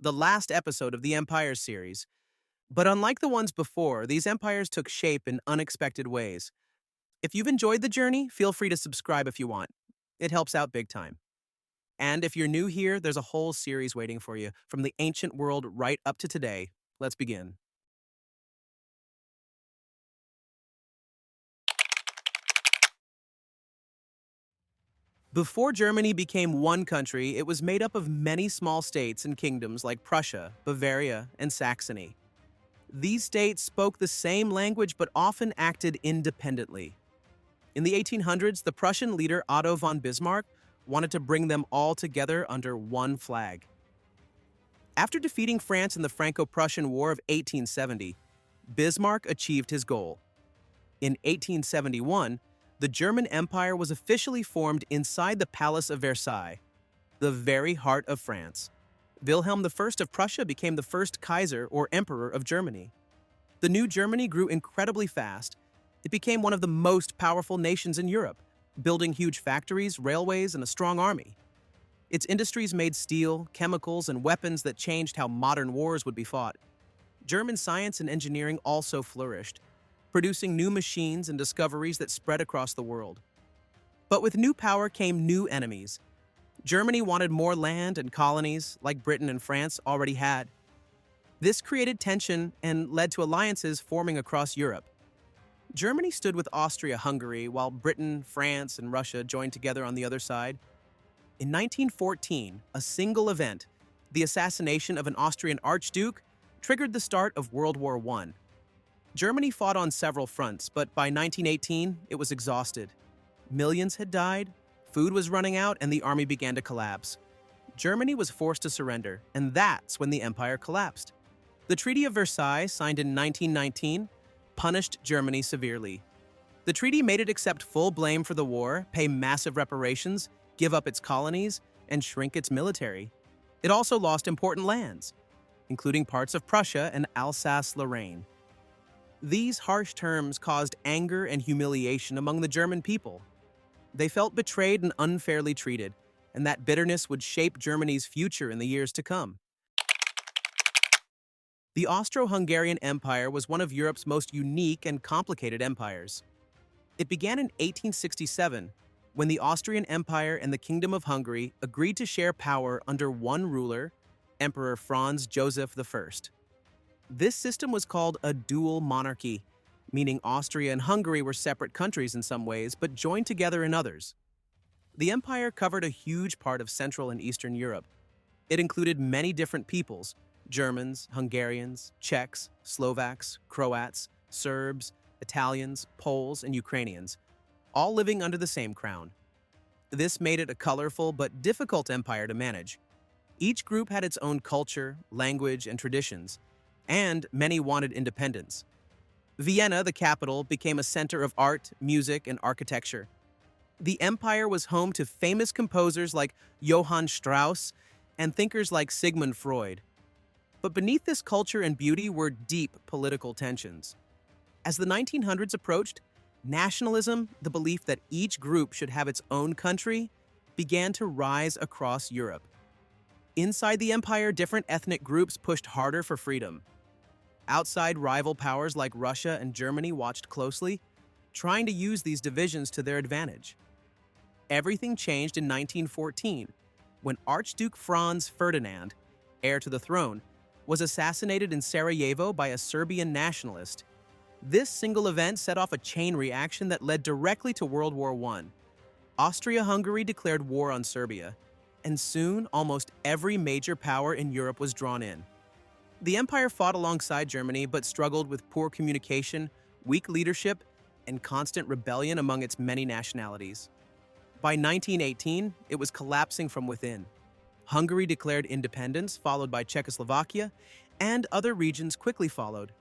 the last episode of the Empire series. But unlike the ones before, these empires took shape in unexpected ways. If you've enjoyed the journey, feel free to subscribe if you want. It helps out big time. And if you're new here, there's a whole series waiting for you, from the ancient world right up to today. Let's begin. Before Germany became one country, it was made up of many small states and kingdoms like Prussia, Bavaria, and Saxony. These states spoke the same language but often acted independently. In the 1800s, the Prussian leader Otto von Bismarck wanted to bring them all together under one flag. After defeating France in the Franco-Prussian War of 1870, Bismarck achieved his goal. In 1871, the German Empire was officially formed inside the Palace of Versailles, the very heart of France. Wilhelm I of Prussia became the first Kaiser or Emperor of Germany. The new Germany grew incredibly fast. It became one of the most powerful nations in Europe, building huge factories, railways, and a strong army. Its industries made steel, chemicals, and weapons that changed how modern wars would be fought. German science and engineering also flourished, producing new machines and discoveries that spread across the world. But with new power came new enemies. Germany wanted more land and colonies, like Britain and France already had. This created tension and led to alliances forming across Europe. Germany stood with Austria-Hungary, while Britain, France, and Russia joined together on the other side. In 1914, a single event, the assassination of an Austrian archduke, triggered the start of World War I. Germany fought on several fronts, but by 1918, it was exhausted. Millions had died, food was running out, and the army began to collapse. Germany was forced to surrender, and that's when the empire collapsed. The Treaty of Versailles, signed in 1919, punished Germany severely. The treaty made it accept full blame for the war, pay massive reparations, give up its colonies, and shrink its military. It also lost important lands, including parts of Prussia and Alsace-Lorraine. These harsh terms caused anger and humiliation among the German people. They felt betrayed and unfairly treated, and that bitterness would shape Germany's future in the years to come. The Austro-Hungarian Empire was one of Europe's most unique and complicated empires. It began in 1867, when the Austrian Empire and the Kingdom of Hungary agreed to share power under one ruler, Emperor Franz Joseph I. This system was called a dual monarchy, meaning Austria and Hungary were separate countries in some ways, but joined together in others. The empire covered a huge part of Central and Eastern Europe. It included many different peoples: Germans, Hungarians, Czechs, Slovaks, Croats, Serbs, Italians, Poles, and Ukrainians, all living under the same crown. This made it a colorful but difficult empire to manage. Each group had its own culture, language, and traditions, and many wanted independence. Vienna, the capital, became a center of art, music, and architecture. The empire was home to famous composers like Johann Strauss and thinkers like Sigmund Freud. But beneath this culture and beauty were deep political tensions. As the 1900s approached, nationalism, the belief that each group should have its own country, began to rise across Europe. Inside the empire, different ethnic groups pushed harder for freedom. Outside, rival powers like Russia and Germany watched closely, trying to use these divisions to their advantage. Everything changed in 1914, when Archduke Franz Ferdinand, heir to the throne, was assassinated in Sarajevo by a Serbian nationalist. This single event set off a chain reaction that led directly to World War I. Austria-Hungary declared war on Serbia, and soon almost every major power in Europe was drawn in. The empire fought alongside Germany but struggled with poor communication, weak leadership, and constant rebellion among its many nationalities. By 1918, it was collapsing from within. Hungary declared independence, followed by Czechoslovakia, and other regions quickly followed.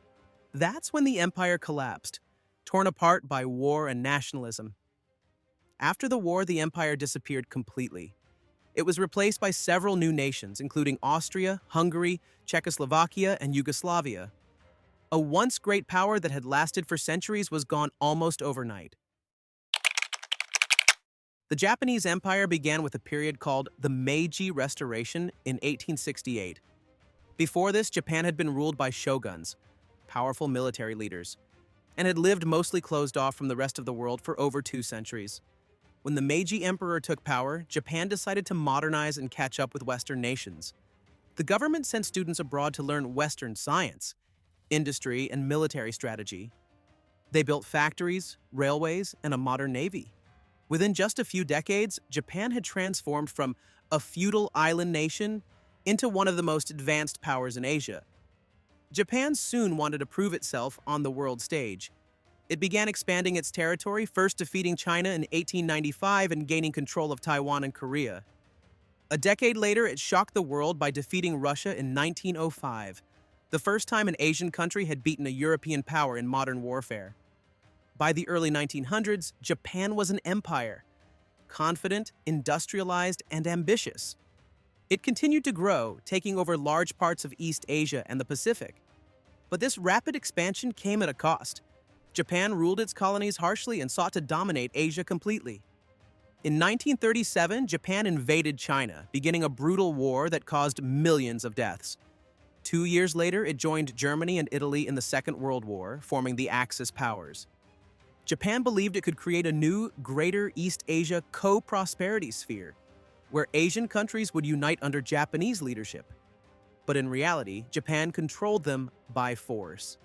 That's when the empire collapsed, torn apart by war and nationalism. After the war, the empire disappeared completely. It was replaced by several new nations, including Austria, Hungary, Czechoslovakia, and Yugoslavia. A once great power that had lasted for centuries was gone almost overnight. The Japanese Empire began with a period called the Meiji Restoration in 1868. Before this, Japan had been ruled by shoguns, powerful military leaders, and had lived mostly closed off from the rest of the world for over 2 centuries. When the Meiji Emperor took power, Japan decided to modernize and catch up with Western nations. The government sent students abroad to learn Western science, industry, and military strategy. They built factories, railways, and a modern navy. Within just a few decades, Japan had transformed from a feudal island nation into one of the most advanced powers in Asia. Japan soon wanted to prove itself on the world stage. It began expanding its territory, first defeating China in 1895 and gaining control of Taiwan and Korea. A decade later, it shocked the world by defeating Russia in 1905, the first time an Asian country had beaten a European power in modern warfare. By the early 1900s, Japan was an empire, confident, industrialized, and ambitious. It continued to grow, taking over large parts of East Asia and the Pacific. But this rapid expansion came at a cost. Japan ruled its colonies harshly and sought to dominate Asia completely. In 1937, Japan invaded China, beginning a brutal war that caused millions of deaths. 2 years later, it joined Germany and Italy in the Second World War, forming the Axis powers. Japan believed it could create a new, greater East Asia co-prosperity sphere, where Asian countries would unite under Japanese leadership. But in reality, Japan controlled them by force.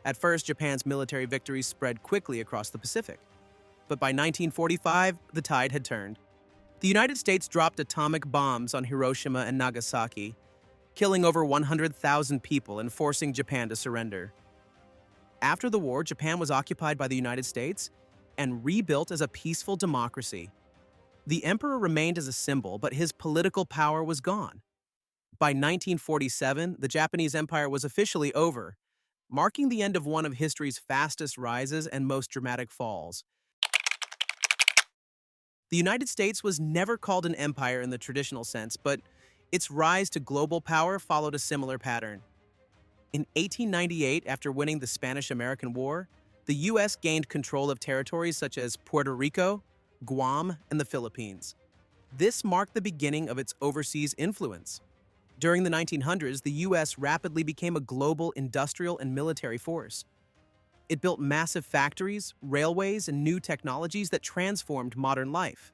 At first, Japan's military victories spread quickly across the Pacific. But by 1945, the tide had turned. The United States dropped atomic bombs on Hiroshima and Nagasaki, killing over 100,000 people and forcing Japan to surrender. After the war, Japan was occupied by the United States and rebuilt as a peaceful democracy. The emperor remained as a symbol, but his political power was gone. By 1947, the Japanese Empire was officially over, marking the end of one of history's fastest rises and most dramatic falls. The United States was never called an empire in the traditional sense, but its rise to global power followed a similar pattern. In 1898, after winning the Spanish-American War, the U.S. gained control of territories such as Puerto Rico, Guam, and the Philippines. This marked the beginning of its overseas influence. During the 1900s, the U.S. rapidly became a global industrial and military force. It built massive factories, railways, and new technologies that transformed modern life.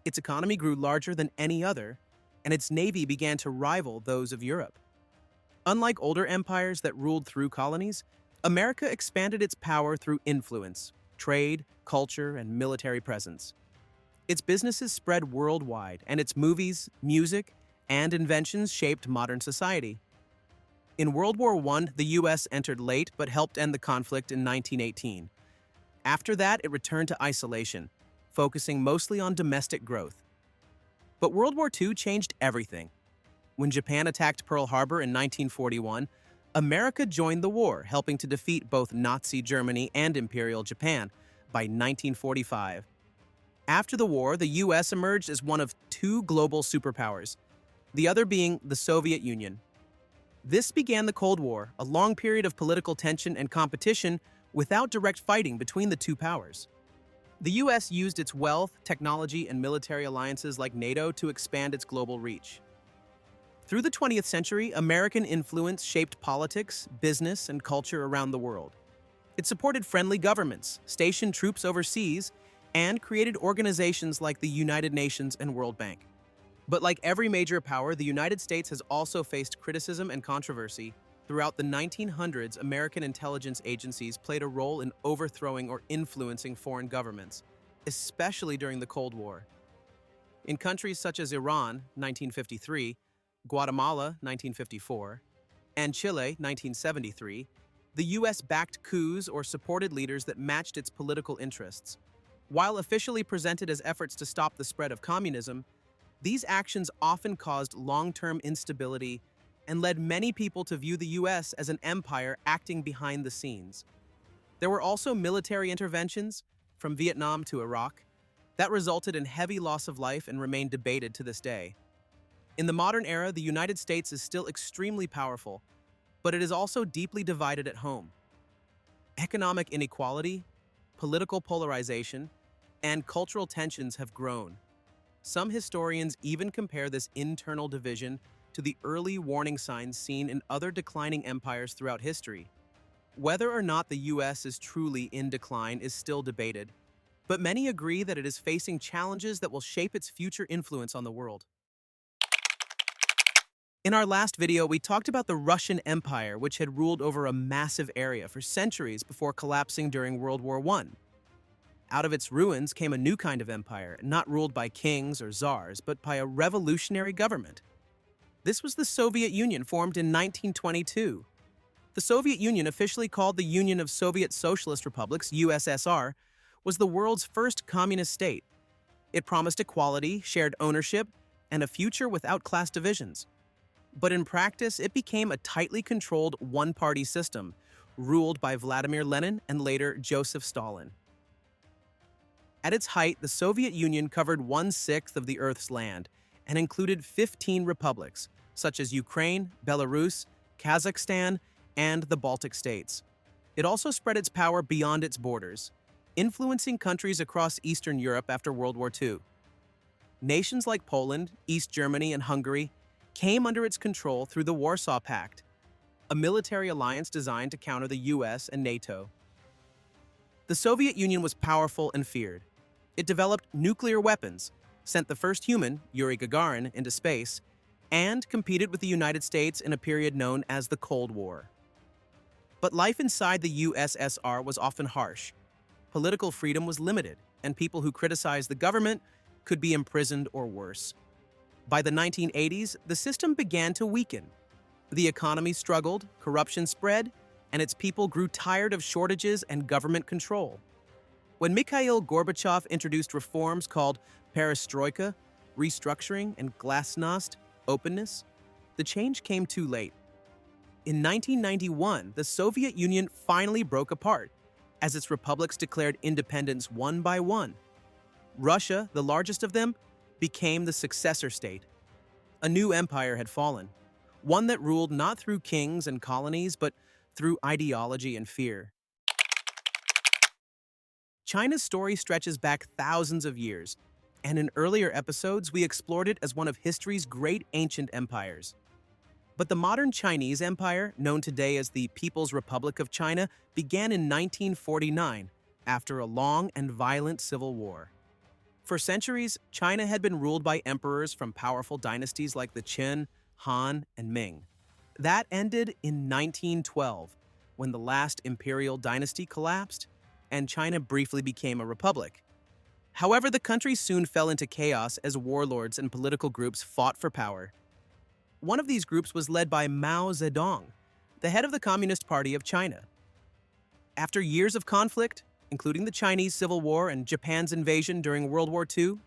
Its economy grew larger than any other, and its navy began to rival those of Europe. Unlike older empires that ruled through colonies, America expanded its power through influence, trade, culture, and military presence. Its businesses spread worldwide, and its movies, music, and inventions shaped modern society. In World War I, the U.S. entered late but helped end the conflict in 1918. After that, it returned to isolation, focusing mostly on domestic growth. But World War II changed everything. When Japan attacked Pearl Harbor in 1941, America joined the war, helping to defeat both Nazi Germany and Imperial Japan by 1945. After the war, the U.S. emerged as one of two global superpowers, the other being the Soviet Union. This began the Cold War, a long period of political tension and competition without direct fighting between the two powers. The U.S. used its wealth, technology, and military alliances like NATO to expand its global reach. Through the 20th century, American influence shaped politics, business, and culture around the world. It supported friendly governments, stationed troops overseas, and created organizations like the United Nations and World Bank. But like every major power, the United States has also faced criticism and controversy. Throughout the 1900s, American intelligence agencies played a role in overthrowing or influencing foreign governments, especially during the Cold War. In countries such as Iran, 1953, Guatemala, 1954, and Chile, 1973, the U.S. backed coups or supported leaders that matched its political interests. While officially presented as efforts to stop the spread of communism, these actions often caused long-term instability and led many people to view the U.S. as an empire acting behind the scenes. There were also military interventions, from Vietnam to Iraq, that resulted in heavy loss of life and remain debated to this day. In the modern era, the United States is still extremely powerful, but it is also deeply divided at home. Economic inequality, political polarization, and cultural tensions have grown. Some historians even compare this internal division to the early warning signs seen in other declining empires throughout history. Whether or not the US is truly in decline is still debated, but many agree that it is facing challenges that will shape its future influence on the world. In our last video, we talked about the Russian Empire, which had ruled over a massive area for centuries before collapsing during World War I. Out of its ruins came a new kind of empire, not ruled by kings or czars, but by a revolutionary government. This was the Soviet Union, formed in 1922. The Soviet Union, officially called the Union of Soviet Socialist Republics, USSR, was the world's first communist state. It promised equality, shared ownership, and a future without class divisions. But in practice, it became a tightly controlled one-party system, ruled by Vladimir Lenin and later Joseph Stalin. At its height, the Soviet Union covered 1/6 of the Earth's land and included 15 republics, such as Ukraine, Belarus, Kazakhstan, and the Baltic states. It also spread its power beyond its borders, influencing countries across Eastern Europe after World War II. Nations like Poland, East Germany, and Hungary came under its control through the Warsaw Pact, a military alliance designed to counter the US and NATO. The Soviet Union was powerful and feared. It developed nuclear weapons, sent the first human, Yuri Gagarin, into space, and competed with the United States in a period known as the Cold War. But life inside the USSR was often harsh. Political freedom was limited, and people who criticized the government could be imprisoned or worse. By the 1980s, the system began to weaken. The economy struggled, corruption spread, and its people grew tired of shortages and government control. When Mikhail Gorbachev introduced reforms called perestroika, restructuring, and glasnost, openness, the change came too late. In 1991, the Soviet Union finally broke apart, as its republics declared independence one by one. Russia, the largest of them, became the successor state. A new empire had fallen, one that ruled not through kings and colonies, but through ideology and fear. China's story stretches back thousands of years, and in earlier episodes we explored it as one of history's great ancient empires. But the modern Chinese empire, known today as the People's Republic of China, began in 1949, after a long and violent civil war. For centuries, China had been ruled by emperors from powerful dynasties like the Qin, Han, and Ming. That ended in 1912, when the last imperial dynasty collapsed, and China briefly became a republic. However, the country soon fell into chaos as warlords and political groups fought for power. One of these groups was led by Mao Zedong, the head of the Communist Party of China. After years of conflict, including the Chinese Civil War and Japan's invasion during World War II,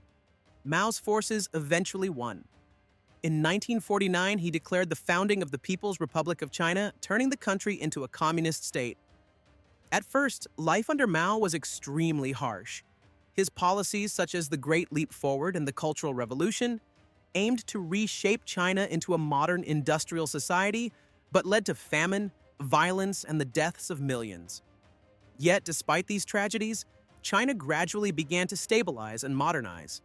Mao's forces eventually won. In 1949, he declared the founding of the People's Republic of China, turning the country into a communist state. At first, life under Mao was extremely harsh. His policies, such as the Great Leap Forward and the Cultural Revolution, aimed to reshape China into a modern industrial society, but led to famine, violence, and the deaths of millions. Yet, despite these tragedies, China gradually began to stabilize and modernize.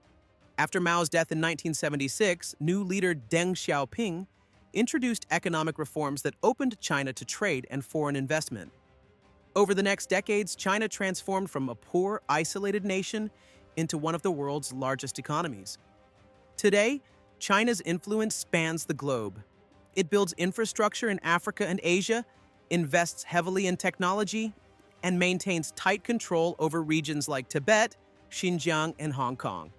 After Mao's death in 1976, new leader Deng Xiaoping introduced economic reforms that opened China to trade and foreign investment. Over the next decades, China transformed from a poor, isolated nation into one of the world's largest economies. Today, China's influence spans the globe. It builds infrastructure in Africa and Asia, invests heavily in technology, and maintains tight control over regions like Tibet, Xinjiang, and Hong Kong.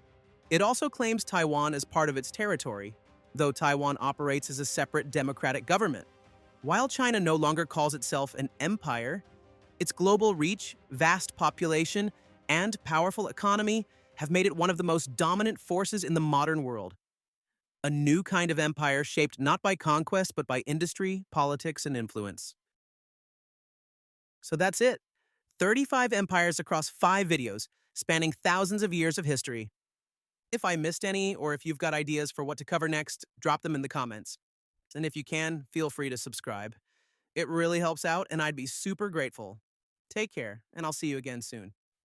It also claims Taiwan as part of its territory, though Taiwan operates as a separate democratic government. While China no longer calls itself an empire, its global reach, vast population, and powerful economy have made it one of the most dominant forces in the modern world. A new kind of empire shaped not by conquest, but by industry, politics, and influence. So that's it. 35 empires across 5 videos, spanning thousands of years of history. If I missed any, or if you've got ideas for what to cover next, drop them in the comments. And if you can, feel free to subscribe. It really helps out, and I'd be super grateful. Take care, and I'll see you again soon.